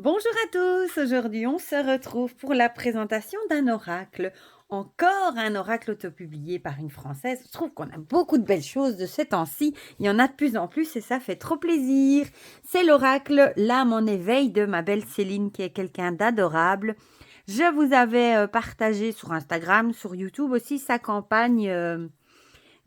Bonjour à tous, aujourd'hui on se retrouve pour la présentation d'un oracle. Encore un oracle autopublié par une Française. Je trouve qu'on a beaucoup de belles choses de ces temps-ci. Il y en a de plus en plus et ça fait trop plaisir. C'est l'oracle L'âme en éveil de ma belle Céline qui est quelqu'un d'adorable. Je vous avais partagé sur Instagram, sur YouTube aussi sa campagne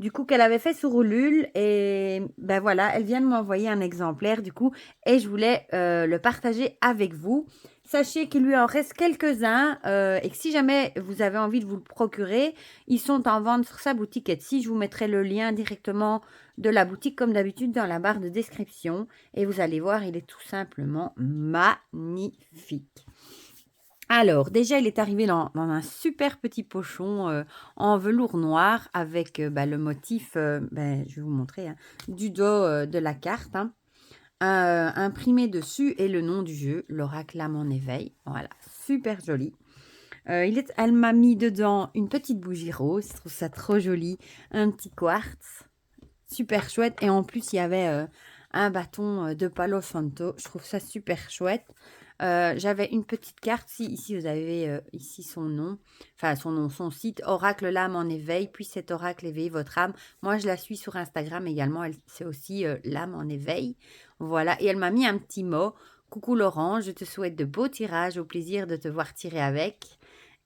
du coup qu'elle avait fait sur Ulule et ben voilà, elle vient de m'envoyer un exemplaire du coup et je voulais le partager avec vous. Sachez qu'il lui en reste quelques-uns et que si jamais vous avez envie de vous le procurer, ils sont en vente sur sa boutique Etsy. Je vous mettrai le lien directement de la boutique comme d'habitude dans la barre de description et vous allez voir, il est tout simplement magnifique. Alors, déjà, il est arrivé dans un super petit pochon en velours noir avec le motif, je vais vous montrer, hein, du dos de la carte, hein, imprimé dessus et le nom du jeu, l'oracle L'âme en éveil. Voilà, super joli. Elle m'a mis dedans une petite bougie rose, je trouve ça trop joli, un petit quartz, super chouette. Et en plus, il y avait un bâton de Palo Santo, je trouve ça super chouette. J'avais une petite carte, ici vous avez ici son nom, enfin son nom, son site, Oracle l'âme en éveil, puis cet oracle éveille votre âme. Moi je la suis sur Instagram également, c'est aussi l'âme en éveil. Voilà, et elle m'a mis un petit mot, coucou Laurent, je te souhaite de beaux tirages, au plaisir de te voir tirer avec.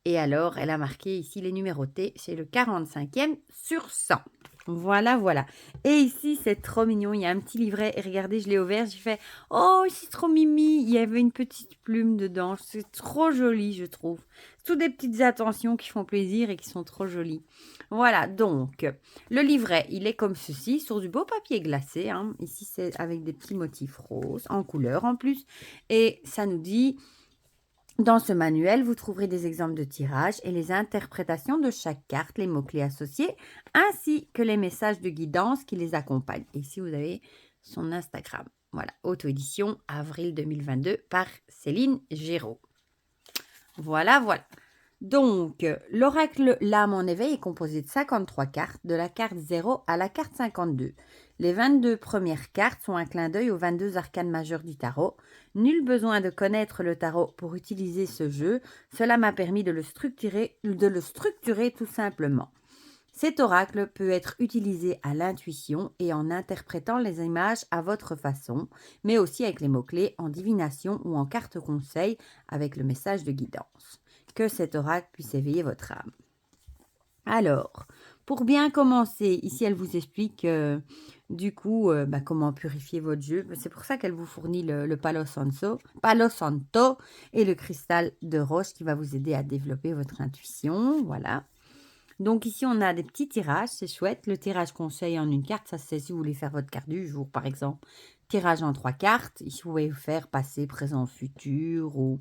Et alors elle a marqué ici les numérotés, c'est le 45e sur 100. Voilà, voilà. Et ici, c'est trop mignon. Il y a un petit livret. Et regardez, je l'ai ouvert. J'ai fait, oh, c'est trop mimi. Il y avait une petite plume dedans. C'est trop joli, je trouve. Toutes des petites attentions qui font plaisir et qui sont trop jolies. Voilà, donc, le livret, il est comme ceci, sur du beau papier glacé, hein. Ici, c'est avec des petits motifs roses, en couleur en plus. Et ça nous dit... Dans ce manuel, vous trouverez des exemples de tirages et les interprétations de chaque carte, les mots-clés associés, ainsi que les messages de guidance qui les accompagnent. Ici, vous avez son Instagram. Voilà, auto-édition, avril 2022 par Céline Géraud. Voilà, voilà. Donc, l'oracle L'âme en éveil est composé de 53 cartes, de la carte 0 à la carte 52. Les 22 premières cartes sont un clin d'œil aux 22 arcanes majeures du tarot. Nul besoin de connaître le tarot pour utiliser ce jeu. Cela m'a permis de le structurer tout simplement. Cet oracle peut être utilisé à l'intuition et en interprétant les images à votre façon, mais aussi avec les mots-clés en divination ou en carte conseil avec le message de guidance. Que cet oracle puisse éveiller votre âme. Alors, pour bien commencer, ici elle vous explique du coup comment purifier votre jeu. C'est pour ça qu'elle vous fournit le Palo Santo et le cristal de roche qui va vous aider à développer votre intuition. Voilà. Donc ici, on a des petits tirages, c'est chouette. Le tirage conseil en une carte, ça c'est si vous voulez faire votre carte du jour, par exemple. Tirage en 3 cartes, ici vous pouvez faire passé, présent, futur. Ou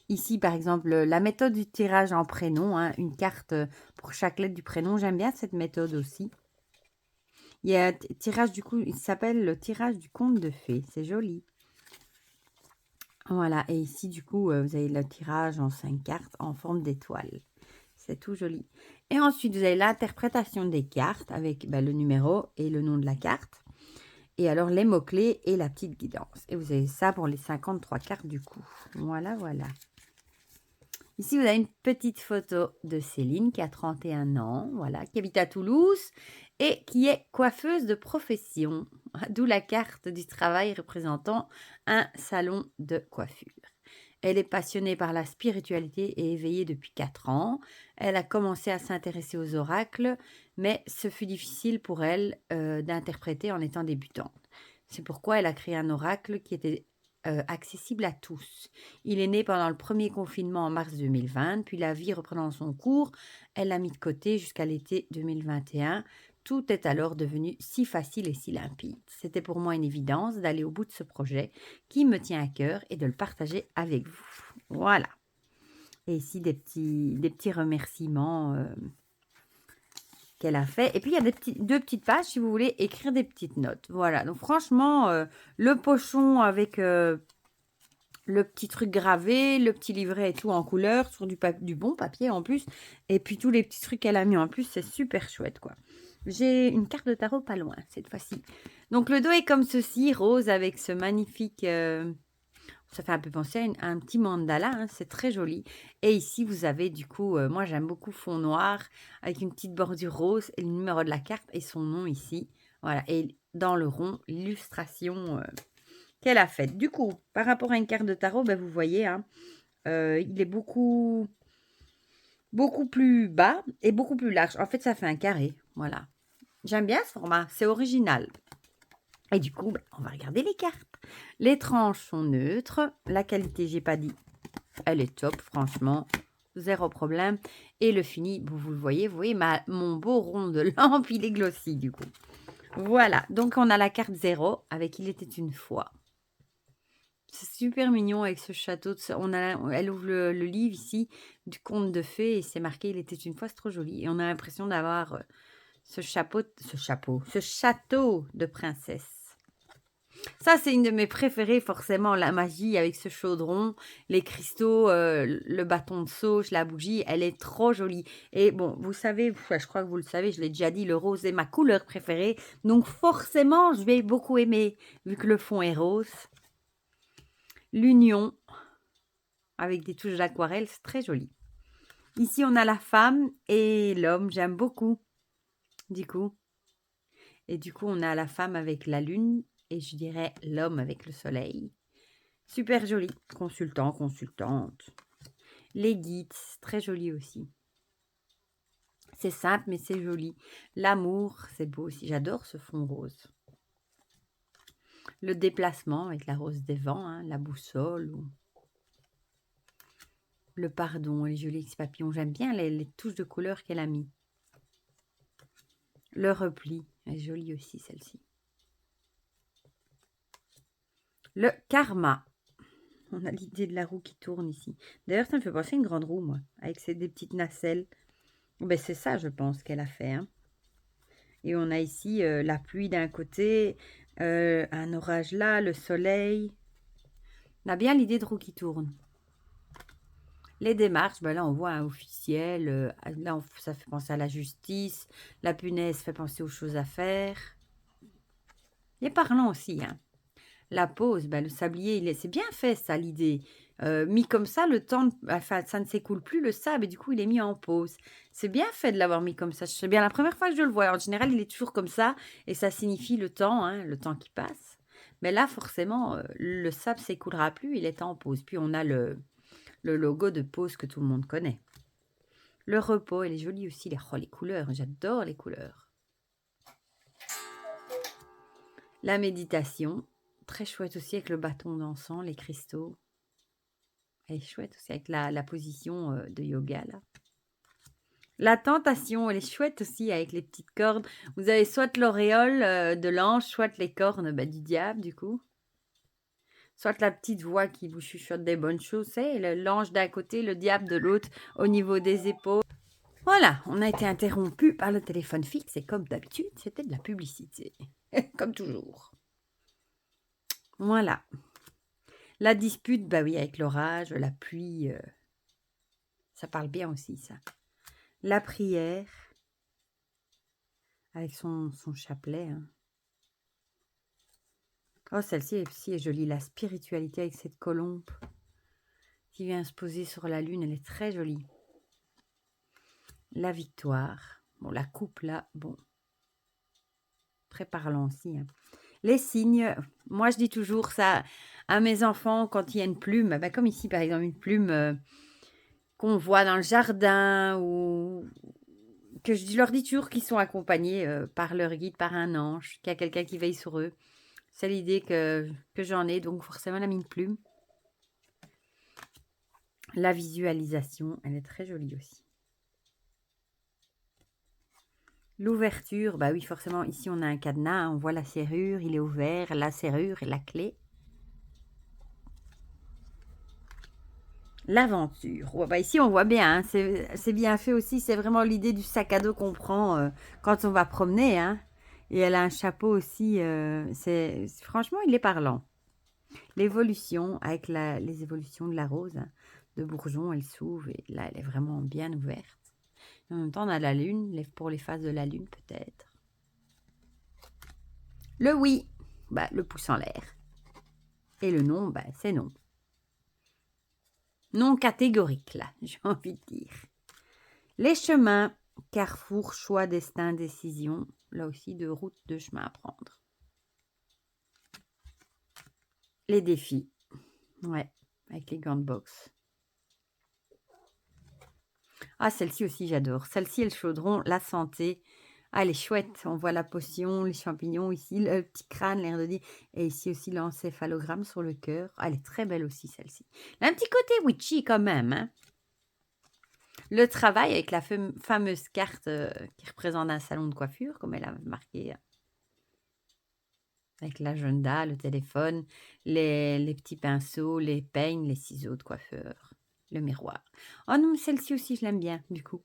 ici, par exemple, la méthode du tirage en prénom, hein, une carte pour chaque lettre du prénom. J'aime bien cette méthode aussi. Il y a tirage du coup, il s'appelle le tirage du conte de fées, c'est joli. Voilà, et ici du coup, vous avez le tirage en 5 cartes en forme d'étoile. C'est tout joli. Et ensuite, vous avez l'interprétation des cartes avec le numéro et le nom de la carte. Et alors, les mots-clés et la petite guidance. Et vous avez ça pour les 53 cartes du coup. Voilà, voilà. Ici, vous avez une petite photo de Céline qui a 31 ans, voilà, qui habite à Toulouse et qui est coiffeuse de profession. D'où la carte du travail représentant un salon de coiffure. Elle est passionnée par la spiritualité et éveillée depuis 4 ans. Elle a commencé à s'intéresser aux oracles, mais ce fut difficile pour elle d'interpréter en étant débutante. C'est pourquoi elle a créé un oracle qui était accessible à tous. Il est né pendant le premier confinement en mars 2020, puis la vie reprenant son cours, elle l'a mis de côté jusqu'à l'été 2021. Tout est alors devenu si facile et si limpide. C'était pour moi une évidence d'aller au bout de ce projet qui me tient à cœur et de le partager avec vous. Voilà. Et ici, des petits remerciements qu'elle a fait. Et puis, il y a deux petites pages si vous voulez écrire des petites notes. Voilà. Donc, franchement, le pochon avec le petit truc gravé, le petit livret et tout en couleur, sur du bon papier en plus. Et puis, tous les petits trucs qu'elle a mis en plus, c'est super chouette, quoi. J'ai une carte de tarot pas loin, cette fois-ci. Donc, le dos est comme ceci, rose, avec ce magnifique... Ça fait un peu penser à un petit mandala, hein, c'est très joli. Et ici, vous avez du coup, moi j'aime beaucoup fond noir avec une petite bordure rose et le numéro de la carte et son nom ici. Voilà, et dans le rond, l'illustration qu'elle a faite. Du coup, par rapport à une carte de tarot, ben, vous voyez, hein, il est beaucoup plus bas et beaucoup plus large. En fait, ça fait un carré, voilà. J'aime bien ce format, c'est original. Et du coup, ben, on va regarder les cartes. Les tranches sont neutres. La qualité, j'ai pas dit, elle est top, franchement. Zéro problème. Et le fini, vous le voyez, mon beau rond de lampe, il est glossy du coup. Voilà, donc on a la carte 0 avec Il était une fois. C'est super mignon avec ce château. Elle ouvre le livre ici du conte de fées et c'est marqué Il était une fois, c'est trop joli. Et on a l'impression d'avoir ce château de princesse. Ça, c'est une de mes préférées, forcément, la magie avec ce chaudron, les cristaux, le bâton de sauge, la bougie, elle est trop jolie. Et bon, vous savez, je crois que vous le savez, je l'ai déjà dit, le rose est ma couleur préférée. Donc forcément, je vais beaucoup aimer, vu que le fond est rose. L'union, avec des touches d'aquarelle, c'est très joli. Ici, on a la femme et l'homme, j'aime beaucoup, du coup. Et du coup, on a la femme avec la lune et je dirais l'homme avec le soleil. Super joli. Consultant, consultante. Les guides, très joli aussi. C'est simple, mais c'est joli. L'amour, c'est beau aussi. J'adore ce fond rose. Le déplacement avec la rose des vents, hein, la boussole. Le pardon, les jolis papillons. J'aime bien les touches de couleur qu'elle a mis. Le repli, elle est jolie aussi celle-ci. Le karma. On a l'idée de la roue qui tourne ici. D'ailleurs, ça me fait penser à une grande roue, moi, avec des petites nacelles. Ben, c'est ça, je pense, qu'elle a fait. Hein. Et on a ici la pluie d'un côté, un orage là, le soleil. On a bien l'idée de roue qui tourne. Les démarches, ben là, on voit un officiel. Là, ça fait penser à la justice. La punaise fait penser aux choses à faire. Il est parlant aussi, hein. La pause, ben, le sablier, c'est bien fait ça l'idée. Mis comme ça, le temps, enfin, ça ne s'écoule plus le sable et du coup il est mis en pause. C'est bien fait de l'avoir mis comme ça. C'est bien la première fois que je le vois. En général, il est toujours comme ça et ça signifie le temps, hein, le temps qui passe. Mais là, forcément, le sable s'écoulera plus, il est en pause. Puis on a le logo de pause que tout le monde connaît. Le repos, elle est jolie aussi. Les couleurs, j'adore les couleurs. La méditation. Très chouette aussi avec le bâton d'encens, les cristaux. Elle est chouette aussi avec la position de yoga là. La tentation, elle est chouette aussi avec les petites cornes. Vous avez soit l'auréole de l'ange, soit les cornes du diable du coup. Soit la petite voix qui vous chuchote des bonnes choses. C'est l'ange d'un côté, le diable de l'autre au niveau des épaules. Voilà, on a été interrompu par le téléphone fixe et comme d'habitude, c'était de la publicité. Comme toujours. Voilà. La dispute, bah oui, avec l'orage, la pluie, ça parle bien aussi, ça. La prière, avec son chapelet. Hein. Oh, celle-ci est jolie. La spiritualité avec cette colombe qui vient se poser sur la lune, elle est très jolie. La victoire. Bon, la coupe là, bon. Très parlant aussi. Hein. Les signes, moi je dis toujours ça à mes enfants quand il y a une plume, bah, comme ici par exemple, une plume qu'on voit dans le jardin ou que leur dis toujours qu'ils sont accompagnés par leur guide, par un ange, qu'il y a quelqu'un qui veille sur eux. C'est l'idée que j'en ai, donc forcément la mine plume. La visualisation, elle est très jolie aussi. L'ouverture, bah oui, forcément, ici on a un cadenas, on voit la serrure, il est ouvert, la serrure et la clé. L'aventure. Ouais, bah ici, on voit bien, hein, c'est bien fait aussi. C'est vraiment l'idée du sac à dos qu'on prend quand on va promener. Hein. Et elle a un chapeau aussi. Franchement, il est parlant. L'évolution, avec les évolutions de la rose, hein, de bourgeon, elle s'ouvre. Et là, elle est vraiment bien ouverte. En même temps, on a la lune, pour les phases de la lune, peut-être. Le oui, bah, le pouce en l'air. Et le non, bah, c'est non. Non catégorique, là, j'ai envie de dire. Les chemins, carrefour, choix, destin, décision. Là aussi, de routes, de chemins à prendre. Les défis. Ouais, avec les gants de boxe. Ah, celle-ci aussi, j'adore. Celle-ci, le chaudron, la santé. Ah, elle est chouette. On voit la potion, les champignons ici, le petit crâne, l'air de dire. Et ici aussi, l'encéphalogramme sur le cœur. Ah, elle est très belle aussi, celle-ci. Elle a un petit côté witchy quand même, hein. Le travail avec la fameuse carte qui représente un salon de coiffure, comme elle a marqué. Avec l'agenda, le téléphone, les petits pinceaux, les peignes, les ciseaux de coiffeur, le miroir. Oh non, celle-ci aussi, je l'aime bien, du coup.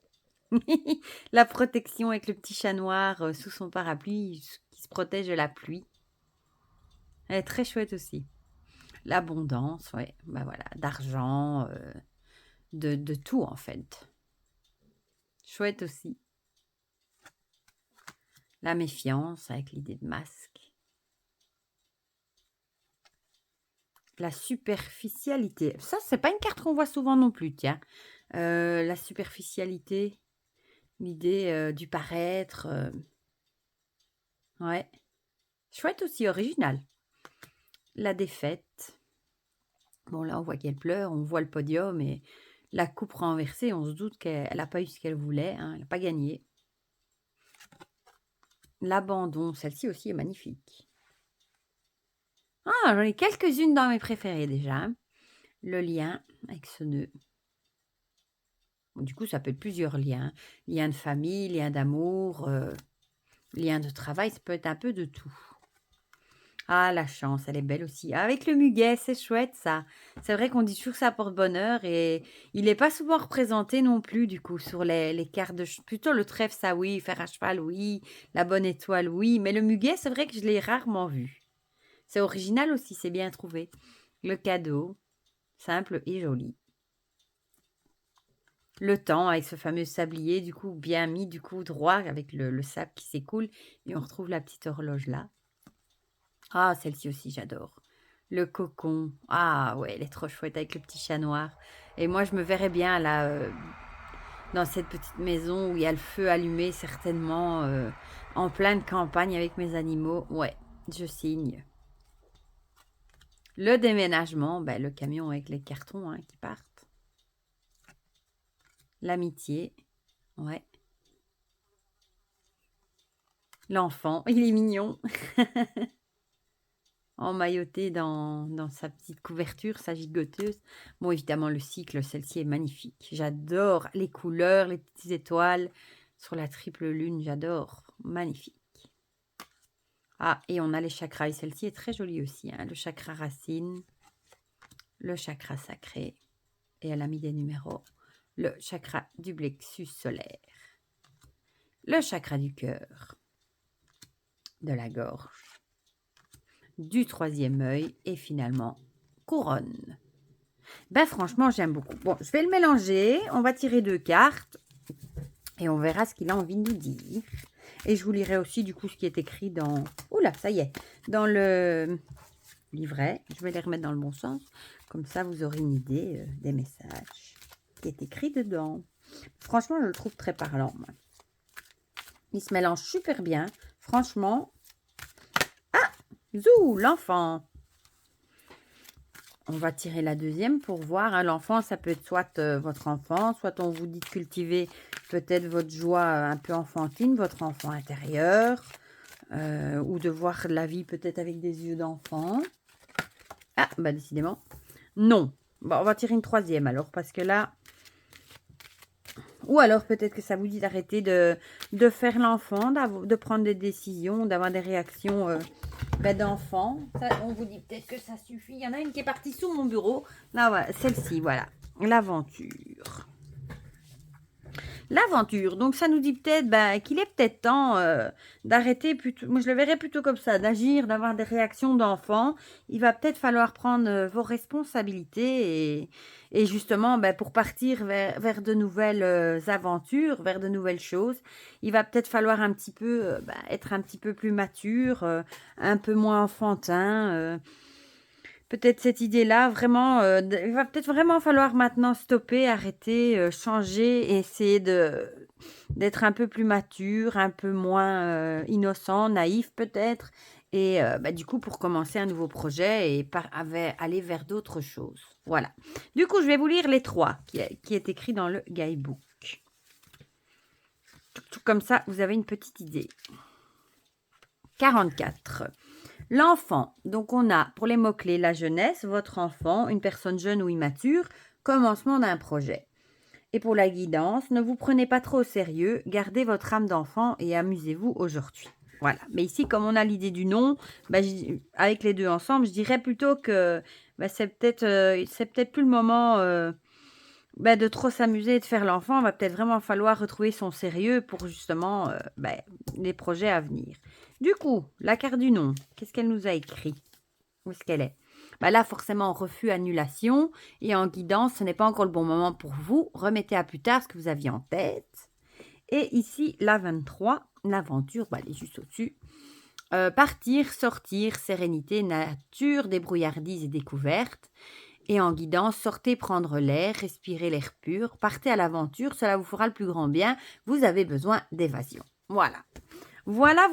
La protection avec le petit chat noir sous son parapluie qui se protège de la pluie. Elle est très chouette aussi. L'abondance, ouais, bah voilà, d'argent, de tout en fait. Chouette aussi. La méfiance avec l'idée de masque. La superficialité. Ça, c'est pas une carte qu'on voit souvent non plus, tiens. La superficialité, l'idée du paraître. Ouais. Chouette aussi, original. La défaite. Bon, là, on voit qu'elle pleure, on voit le podium et la coupe renversée, on se doute qu'elle n'a pas eu ce qu'elle voulait, hein, elle n'a pas gagné. L'abandon, celle-ci aussi est magnifique. Ah, j'en ai quelques-unes dans mes préférées déjà, hein. Le lien avec ce nœud. Bon, du coup, ça peut être plusieurs liens. Lien de famille, lien d'amour, lien de travail, ça peut être un peu de tout. Ah, la chance, elle est belle aussi. Avec le muguet, c'est chouette ça. C'est vrai qu'on dit toujours que ça porte bonheur et il n'est pas souvent représenté non plus du coup sur les cartes de... Plutôt le trèfle, ça oui, fer à cheval, oui, la bonne étoile, oui. Mais le muguet, c'est vrai que je l'ai rarement vu. C'est original aussi, c'est bien trouvé. Le cadeau, simple et joli. Le temps avec ce fameux sablier, du coup bien mis, du coup droit avec le sable qui s'écoule et on retrouve la petite horloge là. Ah, celle-ci aussi, j'adore. Le cocon. Ah ouais, elle est trop chouette avec le petit chat noir. Et moi, je me verrais bien là, dans cette petite maison où il y a le feu allumé, certainement, en pleine campagne avec mes animaux. Ouais, je signe. Le déménagement, ben, le camion avec les cartons qui partent. L'amitié, ouais. L'enfant, il est mignon. Emmailloté dans sa petite couverture, sa gigoteuse. Bon, évidemment, le cycle, celle-ci est magnifique. J'adore les couleurs, les petites étoiles sur la triple lune, j'adore. Magnifique. Ah, et on a les chakras, et celle-ci est très jolie aussi, hein. Le chakra racine, le chakra sacré, et elle a mis des numéros. Le chakra du plexus solaire, le chakra du cœur, de la gorge, du troisième œil, et finalement, couronne. Ben franchement, j'aime beaucoup. Bon, je vais le mélanger. On va tirer 2 cartes. Et on verra ce qu'il a envie de nous dire. Et je vous lirai aussi du coup ce qui est écrit dans... Oula, ça y est. Dans le livret. Je vais les remettre dans le bon sens. Comme ça, vous aurez une idée des messages qui est écrit dedans. Franchement, je le trouve très parlant. Moi. Il se mélange super bien. Franchement. Ah, zou, l'enfant. On va tirer la deuxième pour voir. Hein, l'enfant, ça peut être soit votre enfant, soit on vous dit de cultiver peut-être votre joie un peu enfantine, votre enfant intérieur, ou de voir la vie peut-être avec des yeux d'enfant. Ah, bah décidément, non. Bon, on va tirer une troisième alors, parce que là... Ou alors peut-être que ça vous dit d'arrêter de faire l'enfant, de prendre des décisions, d'avoir des réactions... d'enfants, on vous dit peut-être que ça suffit. Il y en a une qui est partie sous mon bureau. Là, voilà, celle-ci, voilà. L'aventure. L'aventure. Donc, ça nous dit peut-être qu'il est peut-être temps d'arrêter plutôt. Moi, je le verrais plutôt comme ça, d'agir, d'avoir des réactions d'enfants. Il va peut-être falloir prendre vos responsabilités et justement, pour partir vers de nouvelles aventures, vers de nouvelles choses, il va peut-être falloir un petit peu être un petit peu plus mature, un peu moins enfantin. peut-être cette idée-là, vraiment, il va peut-être vraiment falloir maintenant stopper, arrêter, changer et essayer d'être un peu plus mature, un peu moins, innocent, naïf peut-être et du coup pour commencer un nouveau projet et aller vers d'autres choses. Voilà. Du coup, je vais vous lire les 3 qui est écrit dans le guidebook. Tout comme ça, vous avez une petite idée. 44. L'enfant, donc on a pour les mots-clés la jeunesse, votre enfant, une personne jeune ou immature, commencement d'un projet. Et pour la guidance, ne vous prenez pas trop au sérieux, gardez votre âme d'enfant et amusez-vous aujourd'hui. Voilà, mais ici comme on a l'idée du nom, avec les deux ensemble, je dirais plutôt que c'est peut-être plus le moment de trop s'amuser et de faire l'enfant. Il va peut-être vraiment falloir retrouver son sérieux pour justement les projets à venir. Du coup, la carte du nom, qu'est-ce qu'elle nous a écrit? Où est-ce qu'elle est? Là, forcément, refus, annulation. Et en guidance, ce n'est pas encore le bon moment pour vous. Remettez à plus tard ce que vous aviez en tête. Et ici, la 23, l'aventure, elle est juste au-dessus. Partir, sortir, sérénité, nature, débrouillardise et découverte. Et en guidance, sortez prendre l'air, respirez l'air pur, partez à l'aventure, cela vous fera le plus grand bien. Vous avez besoin d'évasion. Voilà. Voilà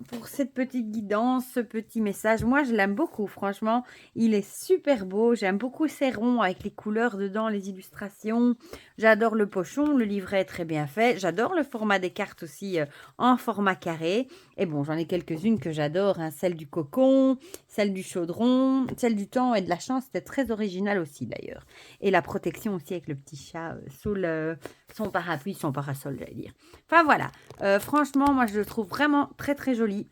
pour cette petite guidance, ce petit message. Moi, je l'aime beaucoup, franchement. Il est super beau. J'aime beaucoup ces ronds avec les couleurs dedans, les illustrations. J'adore le pochon. Le livret est très bien fait. J'adore le format des cartes aussi en format carré. Et bon, j'en ai quelques-unes que j'adore. Celle du cocon, celle du chaudron, celle du temps et de la chance. C'était très original aussi, d'ailleurs. Et la protection aussi avec le petit chat sous son parapluie, son parasol, j'allais dire. Enfin, voilà. Franchement, moi, je le trouve vraiment très, très joli.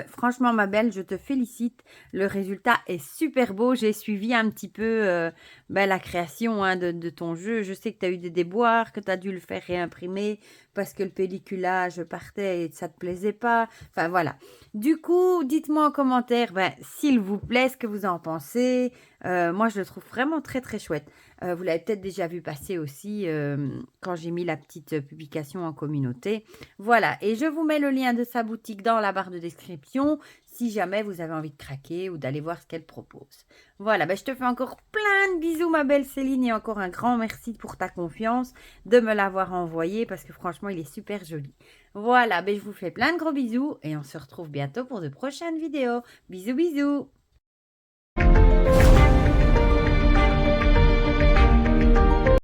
Franchement, ma belle, je te félicite. Le résultat est super beau. J'ai suivi un petit peu la création de ton jeu. Je sais que tu as eu des déboires, que tu as dû le faire réimprimer parce que le pelliculage partait et ça ne te plaisait pas. Enfin, voilà. Du coup, dites-moi en commentaire, s'il vous plaît, ce que vous en pensez. Moi, je le trouve vraiment très, très chouette. Vous l'avez peut-être déjà vu passer aussi quand j'ai mis la petite publication en communauté. Voilà, et je vous mets le lien de sa boutique dans la barre de description si jamais vous avez envie de craquer ou d'aller voir ce qu'elle propose. Voilà, je te fais encore plein de bisous ma belle Céline et encore un grand merci pour ta confiance de me l'avoir envoyé parce que franchement il est super joli. Voilà, je vous fais plein de gros bisous et on se retrouve bientôt pour de prochaines vidéos. Bisous bisous.